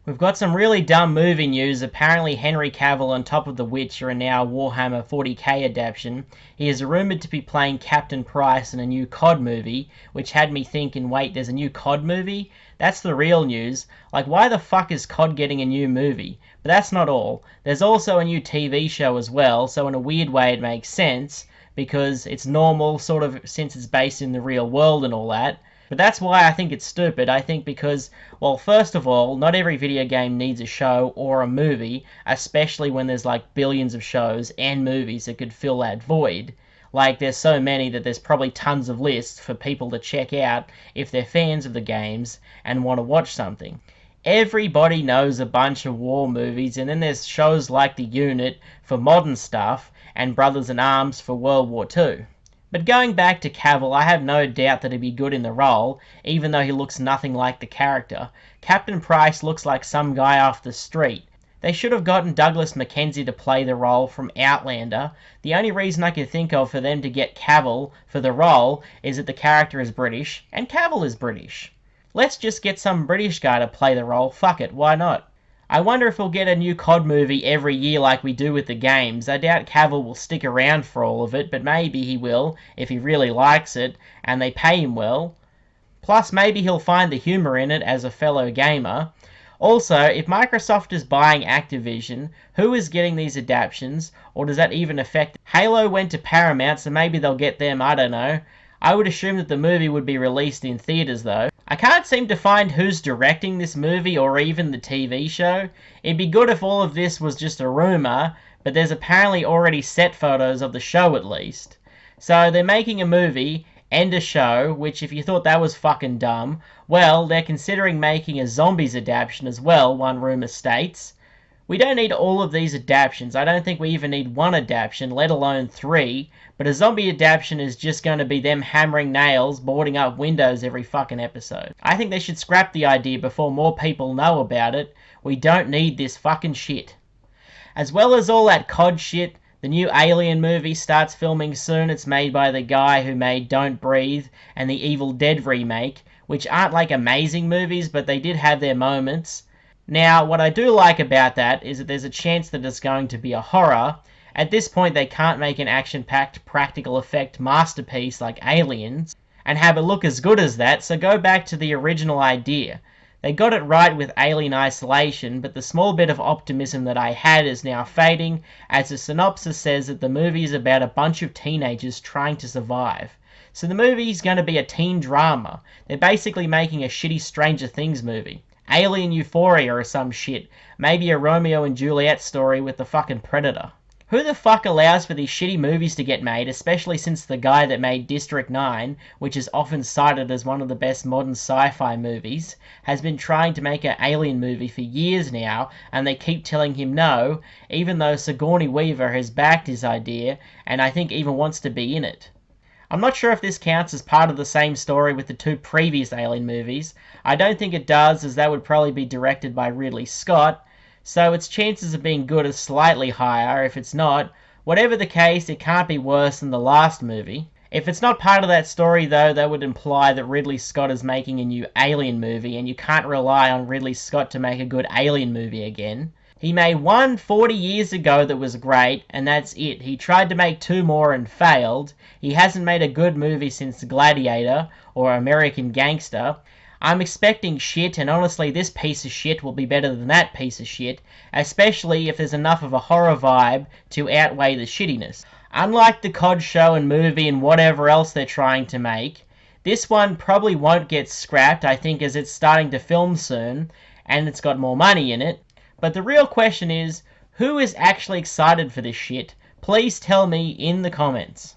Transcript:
We've got some really dumb movie news. Apparently Henry Cavill on top of The Witcher and now Warhammer 40k adaptation. He is rumoured to be playing Captain Price in a new COD movie, which had me thinking, wait, there's a new COD movie? That's the real news. Like, why the fuck is COD getting a new movie? But that's not all. There's also a new TV show as well, so in a weird way it makes sense, because it's normal, sort of, since it's based in the real world and all that. But that's why I think it's stupid. I think because, well, first of all, not every video game needs a show or a movie, especially when there's like billions of shows and movies that could fill that void. Like, there's so many that there's probably tons of lists for people to check out if they're fans of the games and want to watch something. Everybody knows a bunch of war movies, and then there's shows like The Unit for modern stuff and Brothers in Arms for World War II. But going back to Cavill, I have no doubt that he'd be good in the role, even though he looks nothing like the character. Captain Price looks like some guy off the street. They should have gotten Douglas Mackenzie to play the role from Outlander. The only reason I can think of for them to get Cavill for the role is that the character is British, and Cavill is British. Let's just get some British guy to play the role, fuck it, why not? I wonder if we'll get a new COD movie every year like we do with the games. I doubt Cavill will stick around for all of it, but maybe he will if he really likes it and they pay him well. Plus, maybe he'll find the humour in it as a fellow gamer. Also, if Microsoft is buying Activision, who is getting these adaptations, or does that even affect? Halo went to Paramount, so maybe they'll get them, I don't know. I would assume that the movie would be released in theaters though. I can't seem to find who's directing this movie or even the TV show. It'd be good if all of this was just a rumour, but there's apparently already set photos of the show at least. So they're making a movie and a show, which if you thought that was fucking dumb, well, they're considering making a zombies adaptation as well, one rumour states. We don't need all of these adaptations. I don't think we even need one adaptation, let alone 3. But a zombie adaptation is just going to be them hammering nails, boarding up windows every fucking episode. I think they should scrap the idea before more people know about it. We don't need this fucking shit. As well as all that COD shit, the new Alien movie starts filming soon. It's made by the guy who made Don't Breathe and the Evil Dead remake, which aren't like amazing movies, but they did have their moments. Now, what I do like about that is that there's a chance that it's going to be a horror. At this point, they can't make an action-packed practical effect masterpiece like Aliens and have it look as good as that, so go back to the original idea. They got it right with Alien Isolation, but the small bit of optimism that I had is now fading, as the synopsis says that the movie is about a bunch of teenagers trying to survive. So the movie is going to be a teen drama. They're basically making a shitty Stranger Things movie. Alien Euphoria or some shit. Maybe a Romeo and Juliet story with the fucking Predator. Who the fuck allows for these shitty movies to get made, especially since the guy that made District 9, which is often cited as one of the best modern sci-fi movies, has been trying to make an Alien movie for years now, and they keep telling him no, even though Sigourney Weaver has backed his idea, and I think even wants to be in it. I'm not sure if this counts as part of the same story with the 2 previous Alien movies. I don't think it does, as that would probably be directed by Ridley Scott, so its chances of being good are slightly higher. If it's not, whatever the case, it can't be worse than the last movie. If it's not part of that story though, that would imply that Ridley Scott is making a new Alien movie, and you can't rely on Ridley Scott to make a good Alien movie again. He made one 40 years ago that was great, and that's it. He tried to make 2 more and failed. He hasn't made a good movie since Gladiator or American Gangster. I'm expecting shit, and honestly this piece of shit will be better than that piece of shit, especially if there's enough of a horror vibe to outweigh the shittiness. Unlike the COD show and movie and whatever else they're trying to make, this one probably won't get scrapped, I think, as it's starting to film soon, and it's got more money in it. But the real question is, who is actually excited for this shit? Please tell me in the comments.